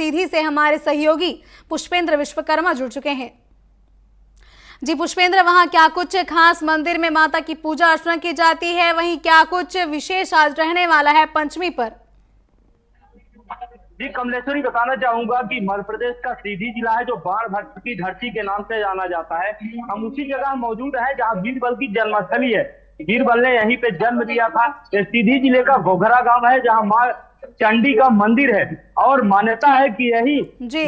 सीधी से हमारे सहयोगी पुष्पेंद्र विश्वकर्मा जुड़ चुके हैं। जी पुष्पेंद्र, वहां क्या कुछ खास मंदिर में माता की पूजा अर्चना की जाती है, वहीं क्या कुछ विशेष आज रहने वाला है पंचमी पर? जी कमलेश्वरी, बताना चाहूंगा कि मध्य प्रदेश का सीधी जिला है जो बाण भट्ट की धरती के नाम से जाना जाता है। हम उसी जगह मौजूद है जहां बीरबल की जन्मस्थली है। बीरबल ने यहीं पे जन्म लिया था। ये सीधी जिले का घोघरा गांव है जहां मां चंडी का मंदिर है और मान्यता है कि यही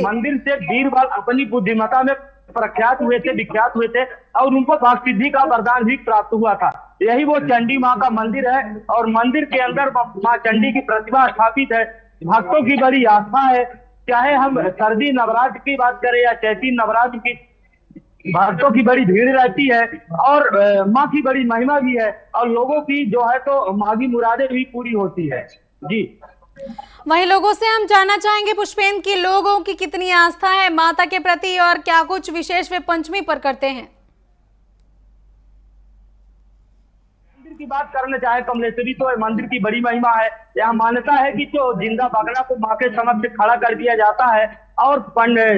मंदिर से बीरबल अपनी बुद्धिमत्ता में प्रख्यात हुए थे, विख्यात हुए थे और उनको वाक सिद्धि का वरदान भी प्राप्त हुआ था। यही वो चंडी माँ का मंदिर है और मंदिर के अंदर माँ चंडी की प्रतिमा स्थापित है। भक्तों की बड़ी आस्था है, चाहे हम सर्दी नवरात्र की बात करें या चैती नवरात्र की, भक्तों की बड़ी भीड़ रहती है और माँ की बड़ी महिमा भी है और लोगों की जो है तो मांगी मुरादें भी पूरी होती है। जी, वहीं लोगों से हम जानना चाहेंगे पुष्पेंद्र की लोगों की कितनी आस्था है माता के प्रति और क्या कुछ विशेष वे पंचमी पर करते हैं। की बात करना चाहे कमलेश्वरी, तो मंदिर की बड़ी महिमा है। यह मान्यता है कि जो जिंदा बकरा को मां के समक्ष खड़ा कर दिया जाता है और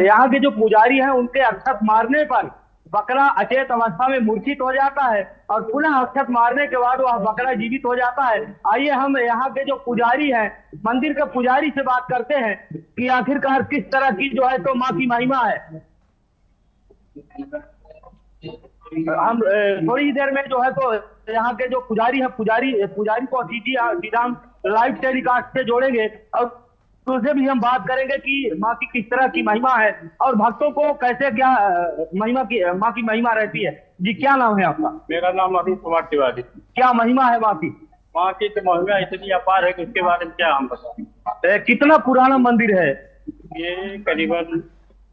यहाँ के जो पुजारी हैं उनके अक्षत मारने पर बकरा अचेत अवस्था में मूर्छित हो जाता है और पुनः अक्षत मारने के बाद वह बकरा जीवित हो जाता है। आइए हम यहाँ के जो पुजारी हैं, मंदिर के पुजारी से बात करते हैं कि आखिरकार किस तरह की जो है तो माँ की महिमा है। हम थोड़ी ही देर में जो है तो यहाँ के जो पुजारी है, पुजारी को सीधा हम लाइव टेलीकास्ट से जोड़ेंगे और उनसे भी हम बात करेंगे कि माँ की किस तरह की महिमा है और भक्तों को कैसे क्या माँ की महिमा रहती है। जी, क्या नाम है आपका? मेरा नाम अरुण कुमार तिवारी। क्या महिमा है माँ की? माँ की तो महिमा इतनी अपार है कि उसके बारे में क्या हम बताएं। कितना पुराना मंदिर है ये? करीबन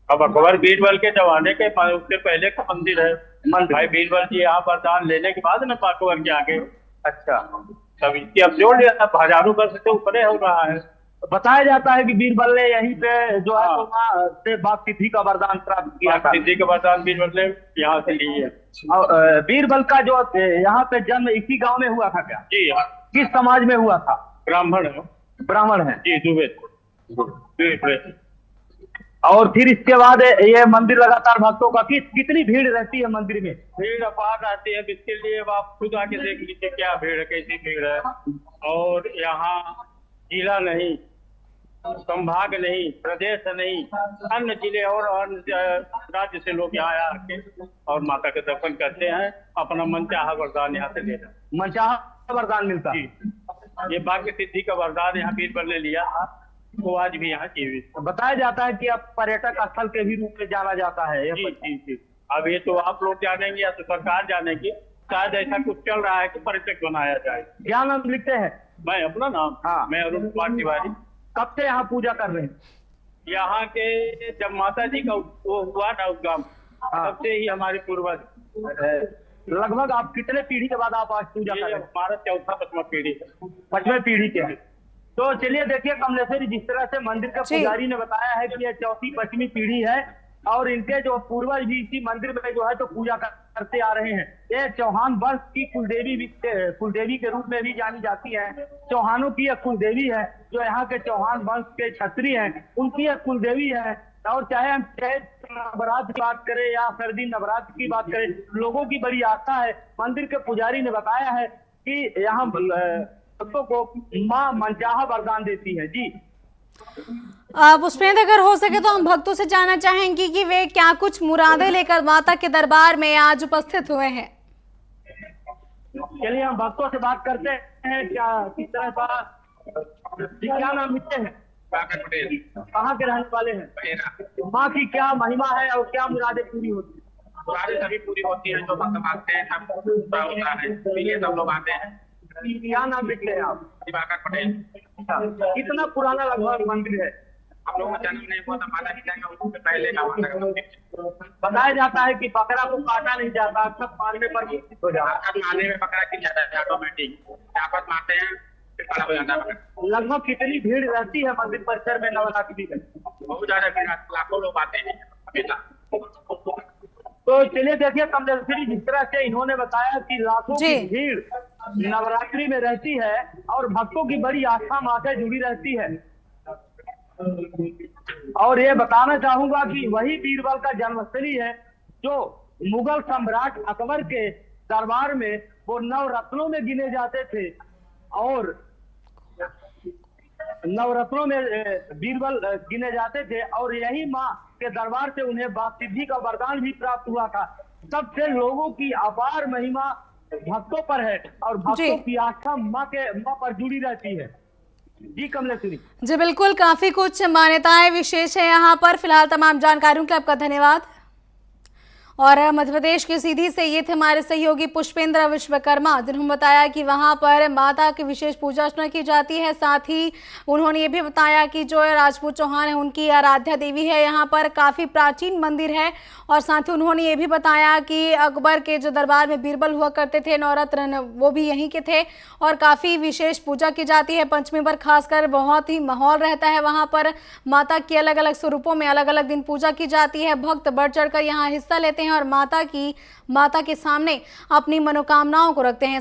अब अकबर बीरबल के जमाने के उससे पहले का मंदिर है। भाई बीरबल जी यहाँ वरदान लेने के बाद न अकबर के आगे। अच्छा, तब इसकी अब जोड़ लिया, अब हजारों वर्ष से ऊपर हो रहा है। बताया जाता है कि बीरबल ने यहीं पे जो है तो माँ से वाक सिद्धि का वरदान प्राप्त किया था। सिद्धि का वरदान बीरबल ने यहाँ से ली है। बीरबल का जो यहाँ पे जन्म इसी गांव में हुआ था क्या? जी, किस समाज में हुआ था? ब्राह्मण है। ब्राह्मण है जी, दुबे। और फिर इसके बाद ये मंदिर लगातार भक्तों का कितनी भीड़ रहती है मंदिर में? भीड़ अपार रहती है। इसके लिए आप खुद आके देख लीजिए क्या भीड़ है, कैसी भीड़ है। और यहाँ जिला नहीं, संभाग नहीं, प्रदेश नहीं, अन्य जिले और अन्य राज्य से लोग यहाँ आके और माता के दर्शन करते हैं, अपना मनचाहा वरदान यहाँ से लेते हैं। मनचाहा वरदान मिलता है। ये भाग्य सिद्धि का वरदान यहाँ बीरबल ने लिया था, वो आज भी यहाँ जीवित। बताया जाता है कि अब पर्यटक स्थल के भी रूप में जाना जाता है। जी। अब ये तो आप लोग जानेंगे या तो सरकार जानेगी। शायद ऐसा कुछ चल रहा है कि पर्यटक बनाया जाए। क्या नाम लिखते हैं? मैं अपना नाम? हाँ, मैं अरुण कुमार तिवारी। कब से यहाँ पूजा कर रहे हैं? यहाँ के जब माता जी का वो हुआ ना उद्गम, तब से ही हमारे पूर्वज। लगभग आप कितने पीढ़ी के बाद आप आज पूजा कर रहे हैं? हमारा चौथा पचवा पीढ़ी है। पचवे पीढ़ी के हैं। तो चलिए देखिए कमलेश्वरी, जिस तरह से मंदिर के पुजारी ने बताया है कि यह चौथी पचवीं पीढ़ी है और इनके जो पूर्वज भी इसी मंदिर में जो है तो पूजा करते आ रहे हैं। ये चौहान वंश की कुलदेवी के रूप में भी जानी जाती है। चौहानों की एक कुलदेवी है जो यहाँ के चौहान वंश के क्षत्रिय हैं, उनकी एक कुलदेवी है। और चाहे हम नवरात्र की बात करें या सर्दी नवरात्र की बात करें, लोगों की बड़ी आस्था है। मंदिर के पुजारी ने बताया है कि यहाँ भक्तों को माँ मनचाहा वरदान देती है। जी पुष्पेंद्र, अगर हो सके तो हम भक्तों से जानना चाहेंगे कि वे क्या कुछ मुरादें लेकर माता के दरबार में आज उपस्थित हुए हैं। चलिए हम भक्तों से बात करते हैं। क्या किस तरह का, क्या नाम लिखते हैं? कहाँ के रहने वाले हैं? माँ की क्या महिमा है और क्या मुरादें पूरी होती है? मुरादें सभी पूरी होती है, जो भक्त मांगते हैं सब पूरा होता है, इसलिए सब लोग आते हैं। क्या नाम लिखते हैं आप? दिवाकर पटेल। कितना पुराना लगभग मंदिर है? हम लोग का जन्म नहीं हुआ था, माता पिता का उससे पहले का मंदिर। बताया जाता है कि बकरा को काटा नहीं जाता, सब मारने पर हो जाता है। मारने में बकरा गिर जाता है ऑटोमेटिक, आपस मारते हैं फिर खड़ा हो जाता है। लगभग कितनी भीड़ रहती है मंदिर परिसर में नवरात्रि में? बहुत ज्यादा भीड़, लाखों लोग आते हैं हमेशा। तो चलिए देखिए कमलेश्वरी, जिस तरह से इन्होंने बताया कि लाखों की भीड़ नवरात्रि में रहती है और भक्तों की बड़ी आस्था माँ से जुड़ी रहती है। और ये बताना चाहूंगा कि वही बीरबल का जन्मस्थली है जो मुगल सम्राट अकबर के दरबार में वो नवरत्नों में गिने जाते थे, और नवरत्नों में बीरबल गिने जाते थे, और यही माँ के दरबार से उन्हें बासिद्धि का वरदान भी प्राप्त हुआ था। तब से लोगों की अपार महिमा भक्तों पर है और भक्तों की आस्था माँ पर जुड़ी रहती है। जी कमलेश्वरी। जी बिल्कुल, काफी कुछ मान्यताएं विशेष है यहाँ पर। फिलहाल तमाम जानकारियों के लिए आपका धन्यवाद। और मध्य प्रदेश की सीधी से ये थे हमारे सहयोगी पुष्पेंद्र विश्वकर्मा, जिन्होंने बताया कि वहां पर माता की विशेष पूजा अर्चना की जाती है। साथ ही उन्होंने ये भी बताया कि जो राजपूत चौहान है उनकी आराध्या देवी है, यहाँ पर काफ़ी प्राचीन मंदिर है। और साथ ही उन्होंने ये भी बताया कि अकबर के जो दरबार में बीरबल हुआ करते थे नवरत्न, वो भी यहीं के थे और काफ़ी विशेष पूजा की जाती है। पंचमी पर खासकर बहुत ही माहौल रहता है वहाँ पर। माता की अलग अलग स्वरूपों में अलग अलग दिन पूजा की जाती है। भक्त बढ़ चढ़ कर यहाँ हिस्सा लेते हैं और माता के सामने अपनी मनोकामनाओं को रखते हैं।